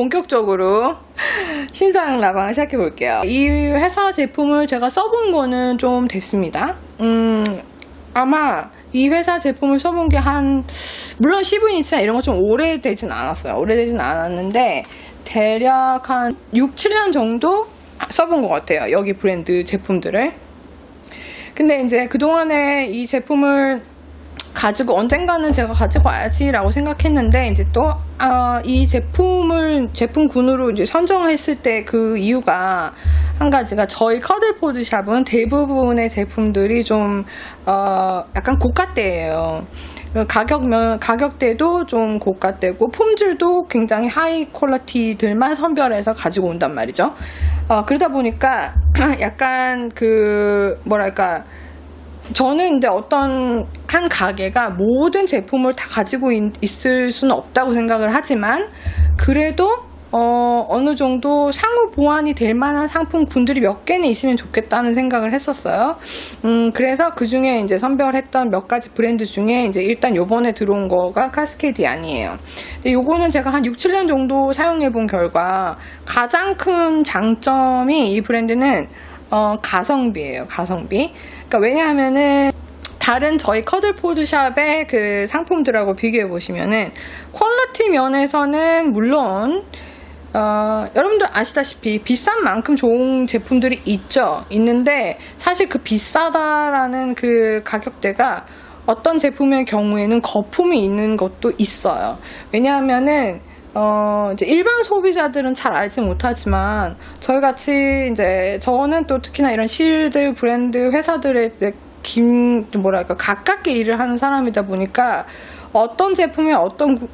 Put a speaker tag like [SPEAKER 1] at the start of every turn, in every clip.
[SPEAKER 1] 본격적으로 신상 라방을 시작해 볼게요. 이 회사 제품을 제가 써본 거는 좀 됐습니다. 아마 이 회사 제품을 써본 게 물론 시브니치나 이런 거 좀 오래되진 않았어요. 오래되진 않았는데 대략 한 6, 7년 정도 써본 것 같아요. 여기 브랜드 제품들을. 근데 이제 그동안에 이 제품을 가지고 언젠가는 제가 가지고 와야지라고 생각했는데 이제 또 이 제품군으로 이제 선정했을 때 그 이유가 한 가지가 저희 커들포드 샵은 대부분의 제품들이 좀 약간 고가대예요. 가격대도 좀 고가대고 품질도 굉장히 하이 퀄리티들만 선별해서 가지고 온단 말이죠. 그러다 보니까 약간 뭐랄까, 저는 이제 어떤 한 가게가 모든 제품을 다 가지고 있을 수는 없다고 생각을 하지만 그래도 어느 정도 상호 보완이 될 만한 상품군들이 몇 개는 있으면 좋겠다는 생각을 했었어요. 그래서 그 중에 이제 선별했던 몇 가지 브랜드 중에 이제 일단 요번에 들어온 거가 카스케디안이에요. 근데 요거는 제가 한 6, 7년 정도 사용해 본 결과 가장 큰 장점이 이 브랜드는 가성비예요. 가성비. 그러니까 왜냐하면은 다른 저희 커들포드샵의 그 상품들하고 비교해 보시면은 퀄리티 면에서는 물론 여러분들 아시다시피 비싼 만큼 좋은 제품들이 있는데 사실 그 비싸다라는 그 가격대가 어떤 제품의 경우에는 거품이 있는 것도 있어요. 왜냐하면은 이제 일반 소비자들은 잘 알지 못하지만 저희같이 이제 저는 또 특히나 이런 실드 브랜드 회사들의 이제 가깝게 일을 하는 사람이다 보니까 어떤 제품의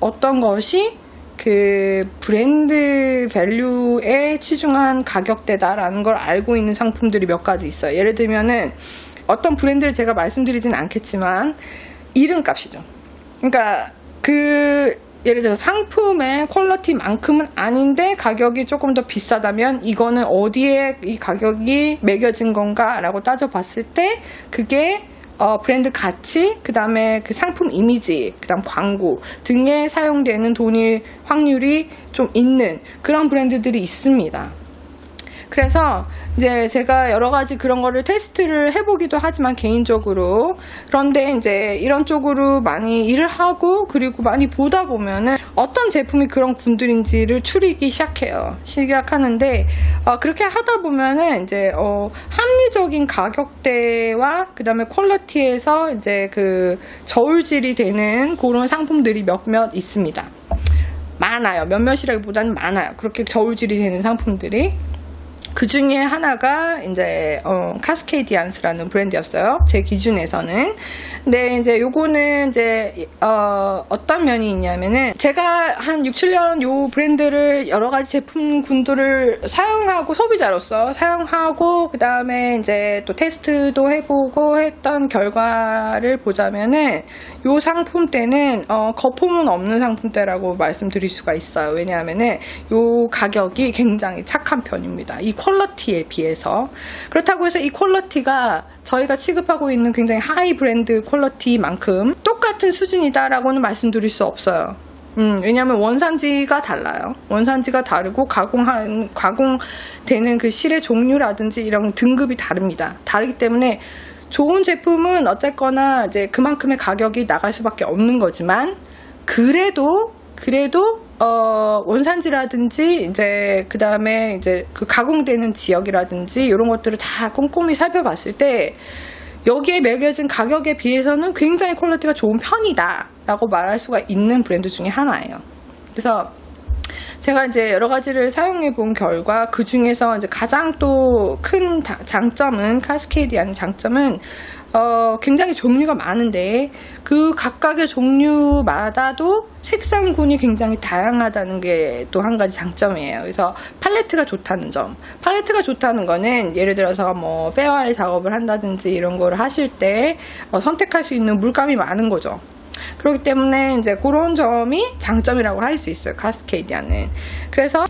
[SPEAKER 1] 어떤 것이 그 브랜드 밸류에 치중한 가격대다라는 걸 알고 있는 상품들이 몇 가지 있어요. 예를 들면은 어떤 브랜드를 제가 말씀드리진 않겠지만 이름값이죠. 그러니까 예를 들어서 상품의 퀄리티만큼은 아닌데 가격이 조금 더 비싸다면 이거는 어디에 이 가격이 매겨진 건가 라고 따져봤을 때 그게 브랜드 가치, 그 다음에 그 상품 이미지, 그 다음 광고 등에 사용되는 돈일 확률이 좀 있는 그런 브랜드들이 있습니다. 그래서 이제 제가 여러 가지 그런 거를 테스트를 해보기도 하지만 개인적으로, 그런데 이제 이런 쪽으로 많이 일을 하고 그리고 많이 보다 보면은 어떤 제품이 그런 군들인지를 추리기 시작하는데 그렇게 하다 보면은 이제 합리적인 가격대와 그 다음에 퀄리티에서 이제 그 저울질이 되는 그런 상품들이 몇몇 있습니다. 많아요. 몇몇이라기보다는 많아요. 그렇게 저울질이 되는 상품들이. 그 중에 하나가 이제 카스케디안스라는 브랜드였어요. 제 기준에서는. 근데 이제 요거는 이제 어떤 면이 있냐면은 제가 한 6, 7년 요 브랜드를 여러 가지 제품군들을 사용하고 소비자로서 사용하고 그다음에 이제 또 테스트도 해보고 했던 결과를 보자면은 요 상품대는 거품은 없는 상품대라고 말씀드릴 수가 있어요. 왜냐하면은 요 가격이 굉장히 착한 편입니다. 이 퀄리티에 비해서. 그렇다고 해서 이 퀄리티가 저희가 취급하고 있는 굉장히 하이 브랜드 퀄리티만큼 똑같은 수준이다라고는 말씀드릴 수 없어요. 왜냐하면 원산지가 달라요. 원산지가 다르고 가공되는 그 실의 종류라든지 이런 등급이 다릅니다. 다르기 때문에 좋은 제품은 어쨌거나 이제 그만큼의 가격이 나갈 수밖에 없는 거지만 그래도 원산지라든지 이제 그 다음에 이제 그 가공되는 지역이라든지 이런 것들을 다 꼼꼼히 살펴봤을 때 여기에 매겨진 가격에 비해서는 굉장히 퀄리티가 좋은 편이다 라고 말할 수가 있는 브랜드 중에 하나예요. 그래서 제가 이제 여러 가지를 사용해 본 결과 그 중에서 이제 가장 또 큰 장점은 카스케디안 장점은 굉장히 종류가 많은데 그 각각의 종류마다도 색상군이 굉장히 다양하다는 게 또 한 가지 장점이에요. 그래서 팔레트가 좋다는 점. 팔레트가 좋다는 거는 예를 들어서 뭐 페어알 작업을 한다든지 이런 거를 하실 때 선택할 수 있는 물감이 많은 거죠. 그렇기 때문에 이제 그런 점이 장점이라고 할 수 있어요. 카스케디안은. 그래서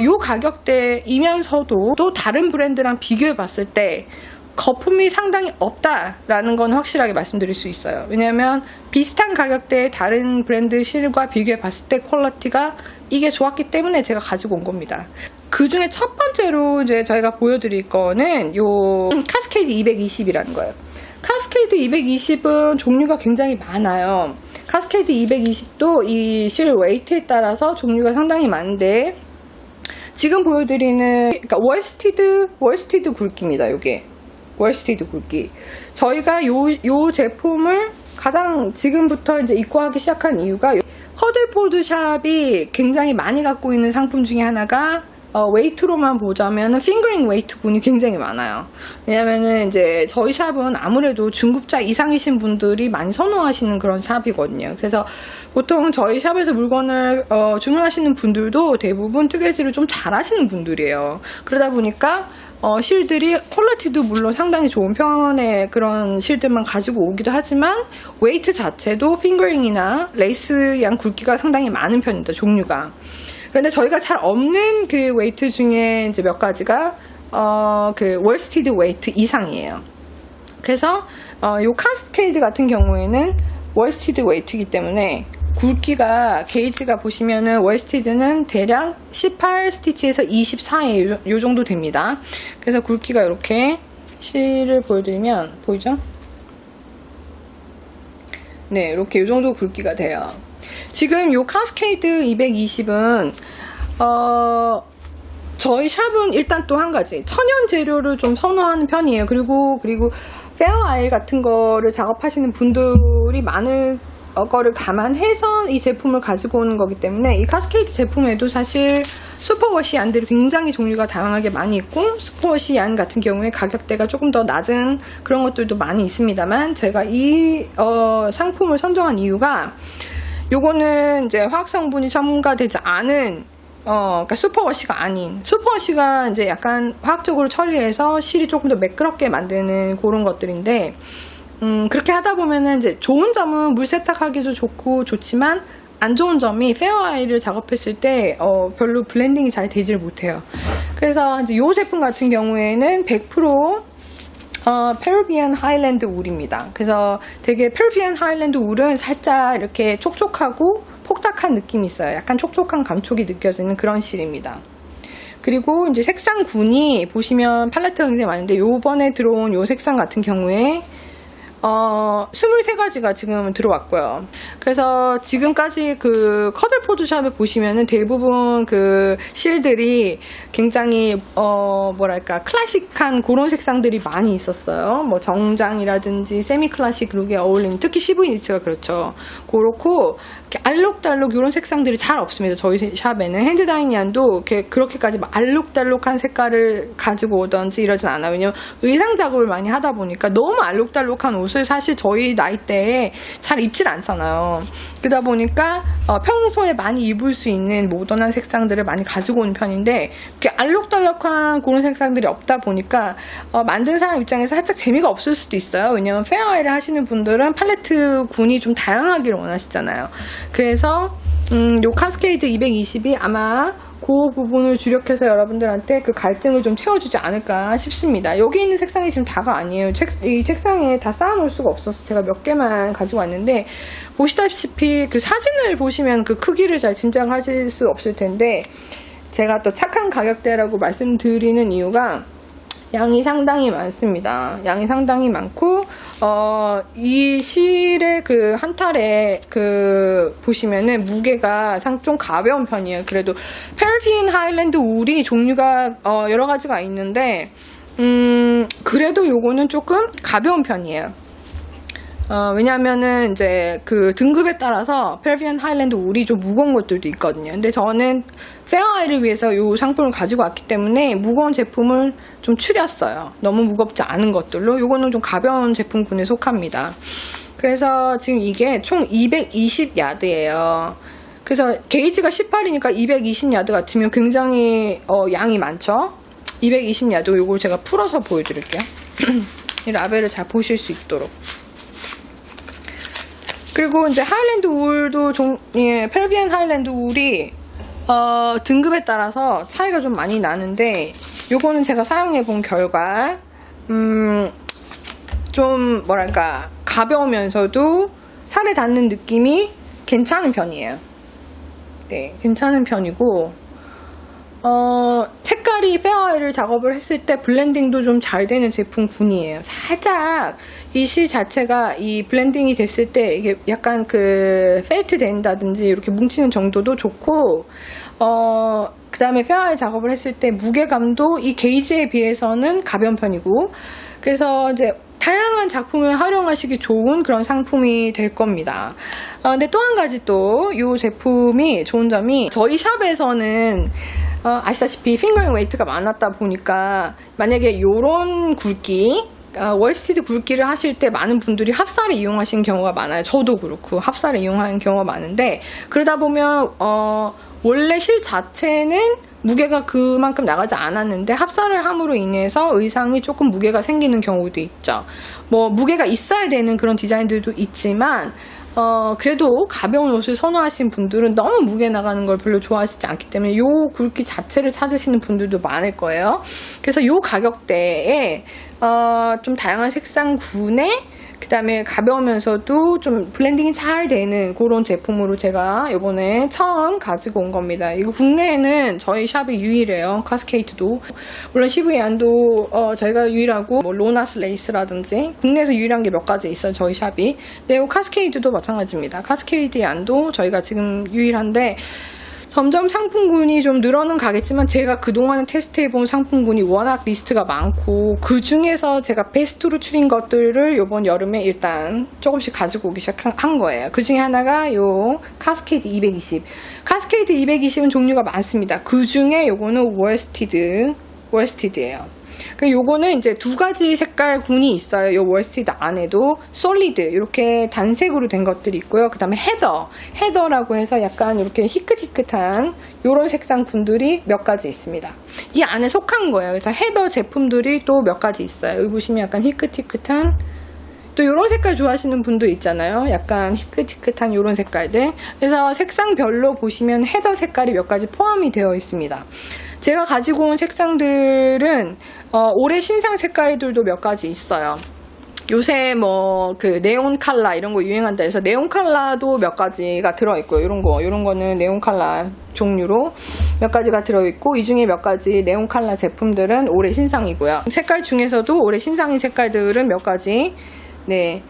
[SPEAKER 1] 요 가격대이면서도 또 다른 브랜드랑 비교해 봤을 때 거품이 상당히 없다라는 건 확실하게 말씀드릴 수 있어요. 왜냐하면 비슷한 가격대의 다른 브랜드 실과 비교해 봤을 때 퀄리티가 이게 좋았기 때문에 제가 가지고 온 겁니다. 그 중에 첫 번째로 이제 저희가 보여드릴 거는 요 카스케이드 220이라는 거예요. 카스케이드 220은 종류가 굉장히 많아요. 카스케이드 220도 이 실 웨이트에 따라서 종류가 상당히 많은데 지금 보여드리는 그러니까 월스티드 굵기입니다. 요게 월스티드 굵기. 저희가 요 제품을 가장 지금부터 이제 입고하기 시작한 이유가 커들포드 샵이 굉장히 많이 갖고 있는 상품 중에 하나가 웨이트로만 보자면 핑거링 웨이트 군이 굉장히 많아요. 왜냐면은 이제 저희 샵은 아무래도 중급자 이상이신 분들이 많이 선호하시는 그런 샵이거든요. 그래서 보통 저희 샵에서 물건을 주문하시는 분들도 대부분 뜨개질을 좀 잘하시는 분들이에요. 그러다 보니까 실들이 퀄리티도 물론 상당히 좋은 편의 그런 실들만 가지고 오기도 하지만 웨이트 자체도 핑거링이나 레이스 양 굵기가 상당히 많은 편입니다. 종류가. 그런데 저희가 잘 없는 그 웨이트 중에 이제 몇 가지가 그 월스티드 웨이트 이상이에요. 그래서 요 카스케이드 같은 경우에는 월스티드 웨이트이기 때문에 굵기가 게이지가 보시면은 월스티드는 대략 18 스티치에서 24에 요 정도 됩니다. 그래서 굵기가 이렇게 실을 보여드리면 보이죠? 네, 이렇게 요 정도 굵기가 돼요. 지금 요 카스케이드 220은 저희 샵은 일단 또 한 가지 천연 재료를 좀 선호하는 편이에요. 그리고 페어 아일 같은 거를 작업하시는 분들이 많을 거를 감안해서 이 제품을 가지고 오는 거기 때문에 이 카스케이드 제품에도 사실 슈퍼워시 얀들이 굉장히 종류가 다양하게 많이 있고 슈퍼워시 얀 같은 경우에 가격대가 조금 더 낮은 그런 것들도 많이 있습니다만 제가 이 상품을 선정한 이유가 요거는 이제 화학 성분이 첨가되지 않은 그러니까 슈퍼워시가 아닌 슈퍼워시가 이제 약간 화학적으로 처리해서 실이 조금 더 매끄럽게 만드는 그런 것들인데 그렇게 하다 보면은 이제 좋은 점은 물 세탁하기도 좋고 좋지만 안 좋은 점이 페어 아이를 작업했을 때 별로 블렌딩이 잘 되질 못해요. 그래서 이제 이 제품 같은 경우에는 100% 페르비안 하일랜드 울입니다. 그래서 되게 페르비안 하일랜드 울은 살짝 이렇게 촉촉하고 폭닥한 느낌이 있어요. 약간 촉촉한 감촉이 느껴지는 그런 실입니다. 그리고 이제 색상군이 보시면 팔레트가 굉장히 많은데 요번에 들어온 요 색상 같은 경우에 23가지가 지금 들어왔고요. 그래서 지금까지 그 커들 포토샵에 보시면은 대부분 그 실들이 굉장히 뭐랄까 클래식한 그런 색상들이 많이 있었어요. 뭐 정장이라든지 세미 클래식 룩에 어울리는 특히 CV 니트가 그렇죠. 그렇고 알록달록 이런 색상들이 잘 없습니다. 저희 샵에는 핸드다이니안도 그렇게까지 막 알록달록한 색깔을 가지고 오던지 이러진 않아요. 왜냐면 의상 작업을 많이 하다 보니까 너무 알록달록한 옷을 사실 저희 나이대에 잘 입질 않잖아요. 그러다 보니까 평소에 많이 입을 수 있는 모던한 색상들을 많이 가지고 오는 편인데 이렇게 알록달록한 그런 색상들이 없다 보니까 만든 사람 입장에서 살짝 재미가 없을 수도 있어요. 왜냐면 페어웨이를 하시는 분들은 팔레트 군이 좀 다양하기를 원하시잖아요. 그래서 요 카스케이드 220이 아마 그 부분을 주력해서 여러분들한테 그 갈증을 좀 채워주지 않을까 싶습니다. 여기 있는 색상이 지금 다가 아니에요. 이 책상에 다 쌓아놓을 수가 없어서 제가 몇 개만 가지고 왔는데 보시다시피 그 사진을 보시면 그 크기를 잘 짐작하실 수 없을 텐데 제가 또 착한 가격대라고 말씀드리는 이유가 양이 상당히 많습니다. 양이 상당히 많고 이 실의 그 한 탈에 그 보시면은 무게가 좀 가벼운 편이에요. 그래도 페르비안 하일랜드 울이 종류가 여러 가지가 있는데 그래도 요거는 조금 가벼운 편이에요. 왜냐면은 이제 그 등급에 따라서 페르비안 하일랜드 울이 좀 무거운 것들도 있거든요. 근데 저는 페어아이를 위해서 이 상품을 가지고 왔기 때문에 무거운 제품을 좀 추렸어요. 너무 무겁지 않은 것들로. 요거는 좀 가벼운 제품군에 속합니다. 그래서 지금 이게 총 220야드예요. 그래서 게이지가 18이니까 220야드 같으면 굉장히 양이 많죠. 220야드 요걸 제가 풀어서 보여드릴게요. 이 라벨을 잘 보실 수 있도록. 그리고 이제 하일랜드 울도 페르비안 하일랜드 울이 등급에 따라서 차이가 좀 많이 나는데 요거는 제가 사용해 본 결과 좀 뭐랄까 가벼우면서도 살에 닿는 느낌이 괜찮은 편이에요. 네, 괜찮은 편이고 색깔이 페어아이를 작업을 했을 때 블렌딩도 좀 잘 되는 제품군이에요. 살짝 이 실 자체가 이 블렌딩이 됐을 때 이게 약간 그 페이트 된다든지 이렇게 뭉치는 정도도 좋고 그 다음에 페어아이 작업을 했을 때 무게감도 이 게이지에 비해서는 가벼운 편이고, 그래서 이제 다양한 작품을 활용하시기 좋은 그런 상품이 될 겁니다. 근데 또 한 가지 또 이 제품이 좋은 점이, 저희 샵에서는 아시다시피 핑거링 웨이트가 많았다 보니까 만약에 요런 굵기, 월스티드 굵기를 하실 때 많은 분들이 합사를 이용하시는 경우가 많아요. 저도 그렇고 합사를 이용하는 경우가 많은데, 그러다 보면 원래 실 자체는 무게가 그만큼 나가지 않았는데 합사를 함으로 인해서 의상이 조금 무게가 생기는 경우도 있죠. 뭐 무게가 있어야 되는 그런 디자인들도 있지만 그래도 가벼운 옷을 선호하시는 분들은 너무 무게 나가는 걸 별로 좋아하시지 않기 때문에 이 굵기 자체를 찾으시는 분들도 많을 거예요. 그래서 이 가격대에 좀 다양한 색상군에 그 다음에 가벼우면서도 좀 블렌딩이 잘 되는 그런 제품으로 제가 이번에 처음 가지고 온 겁니다. 이거 국내에는 저희 샵이 유일해요. 카스케이드도 물론 시부야안도 저희가 유일하고, 뭐 로나스 레이스라든지 국내에서 유일한 게 몇 가지 있어요, 저희 샵이. 네, 카스케이드도 마찬가지입니다. 카스케이드 안도 저희가 지금 유일한데 점점 상품군이 좀 늘어는 가겠지만, 제가 그동안에 테스트해본 상품군이 워낙 리스트가 많고 그 중에서 제가 베스트로 추린 것들을 이번 여름에 일단 조금씩 가지고 오기 시작한 거예요. 그 중에 하나가 요 카스케이드 220. 카스케이드 220은 종류가 많습니다. 그 중에 요거는 월스티드예요. 요거는 이제 두 가지 색깔 군이 있어요. 요 월스티드 안에도 솔리드 이렇게 단색으로 된 것들이 있고요. 그 다음에 헤더라고 해서 약간 이렇게 희끗희끗한 요런 색상 군들이 몇 가지 있습니다. 이 안에 속한 거예요. 그래서 헤더 제품들이 또 몇 가지 있어요. 여기 보시면 약간 희끗희끗한, 또 이런 색깔 좋아하시는 분도 있잖아요. 약간 희끗희끗한 이런 색깔들. 그래서 색상별로 보시면 헤더 색깔이 몇 가지 포함이 되어 있습니다. 제가 가지고 온 색상들은 올해 신상 색깔들도 몇 가지 있어요. 요새 뭐 그 네온 컬러 이런 거 유행한다 해서 네온 컬러도 몇 가지가 들어있고요. 이런 거는 네온 컬러 종류로 몇 가지가 들어있고, 이 중에 몇 가지 네온 컬러 제품들은 올해 신상이고요. 색깔 중에서도 올해 신상인 색깔들은 몇 가지, 네,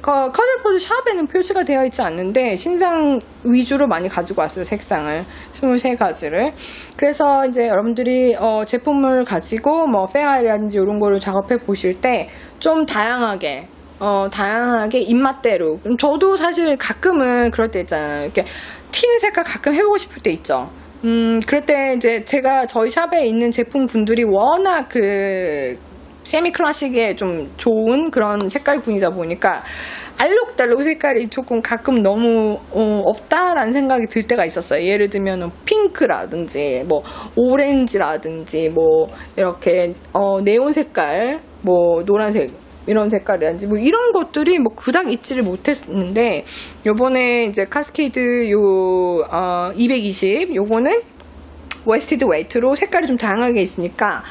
[SPEAKER 1] 커즐포드 샵에는 표시가 되어 있지 않는데 신상 위주로 많이 가지고 왔어요. 색상을 23가지를. 그래서 이제 여러분들이 제품을 가지고 뭐 페어아이라든지 이런 거를 작업해 보실 때 좀 다양하게 입맛대로, 저도 사실 가끔은 그럴 때 있잖아요. 이렇게 튀는 색깔 가끔 해보고 싶을 때 있죠. 그럴 때 이제 제가 저희 샵에 있는 제품군들이 워낙 그 세미 클래식에 좀 좋은 그런 색깔군이다 보니까 알록달록 색깔이 조금 가끔 너무 없다라는 생각이 들 때가 있었어요. 예를 들면 핑크라든지 뭐 오렌지라든지 뭐 이렇게 네온 색깔, 뭐 노란색 이런 색깔이라든지 뭐 이런 것들이 뭐 그닥 있지를 못했는데, 요번에 이제 카스케이드 220 요거는 월스티드 웨이트로 색깔이 좀 다양하게 있으니까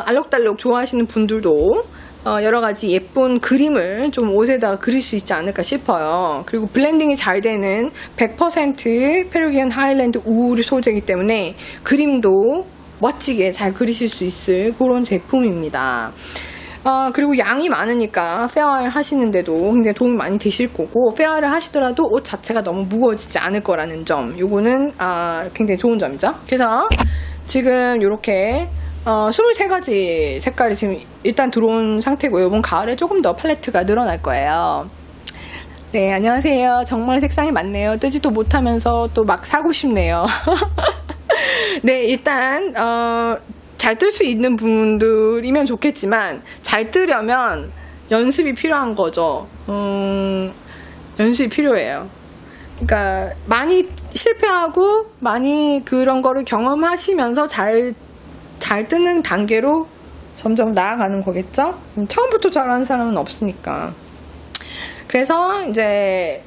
[SPEAKER 1] 알록달록 좋아하시는 분들도 여러가지 예쁜 그림을 좀 옷에다가 그릴 수 있지 않을까 싶어요. 그리고 블렌딩이 잘 되는 100% 페루비안 하일랜드 우울 소재이기 때문에 그림도 멋지게 잘 그리실 수 있을 그런 제품입니다. 그리고 양이 많으니까 페어아이 하시는데도 굉장히 도움이 많이 되실 거고, 페어아이를 하시더라도 옷 자체가 너무 무거워지지 않을 거라는 점, 요거는 굉장히 좋은 점이죠. 그래서 지금 요렇게 23가지 색깔이 지금 일단 들어온 상태고요. 이번 가을에 조금 더 팔레트가 늘어날 거예요. 네, 안녕하세요. 정말 색상이 많네요. 뜨지도 못하면서 또 막 사고 싶네요. 네, 일단 잘 뜰 수 있는 분들이면 좋겠지만, 잘 뜨려면 연습이 필요한 거죠. 연습이 필요해요. 그러니까 많이 실패하고 많이 그런 거를 경험하시면서 잘 뜨는 단계로 점점 나아가는 거겠죠? 처음부터 잘하는 사람은 없으니까. 그래서 이제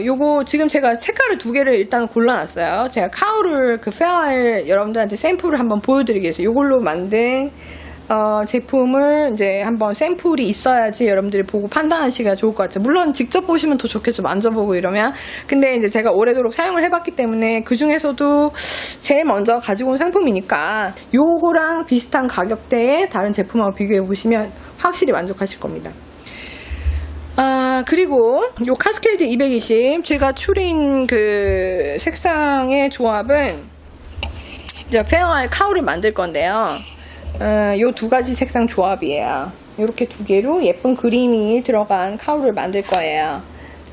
[SPEAKER 1] 요거 지금 제가 색깔을 2개를 일단 골라놨어요. 제가 카우를 그 페어아이 여러분들한테 샘플을 한번 보여드리기 위해서 요걸로 만든 제품을 이제 한번 샘플이 있어야지 여러분들이 보고 판단하시기가 좋을 것 같아요. 물론 직접 보시면 더 좋겠죠. 만져보고 이러면. 근데 이제 제가 오래도록 사용을 해봤기 때문에 그 중에서도 제일 먼저 가지고 온 상품이니까 요거랑 비슷한 가격대의 다른 제품하고 비교해 보시면 확실히 만족하실 겁니다. 그리고 요 카스케이드 220 제가 추린 그 색상의 조합은 이제 페어알 카우를 만들 건데요. 요 두 가지 색상 조합이에요. 이렇게 두 개로 예쁜 그림이 들어간 카우를 만들 거예요.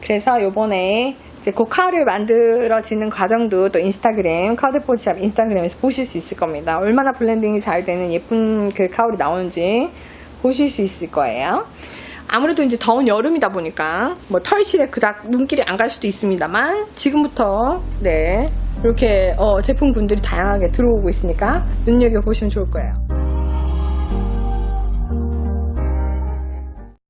[SPEAKER 1] 그래서 요번에 이제 그 카우를 만들어지는 과정도 또 인스타그램, 카우드포지샵 인스타그램에서 보실 수 있을 겁니다. 얼마나 블렌딩이 잘 되는 예쁜 그 카우리 나오는지 보실 수 있을 거예요. 아무래도 이제 더운 여름이다 보니까 뭐 털실에 그닥 눈길이 안 갈 수도 있습니다만 지금부터 네 이렇게 제품군들이 다양하게 들어오고 있으니까 눈여겨보시면 좋을 거예요.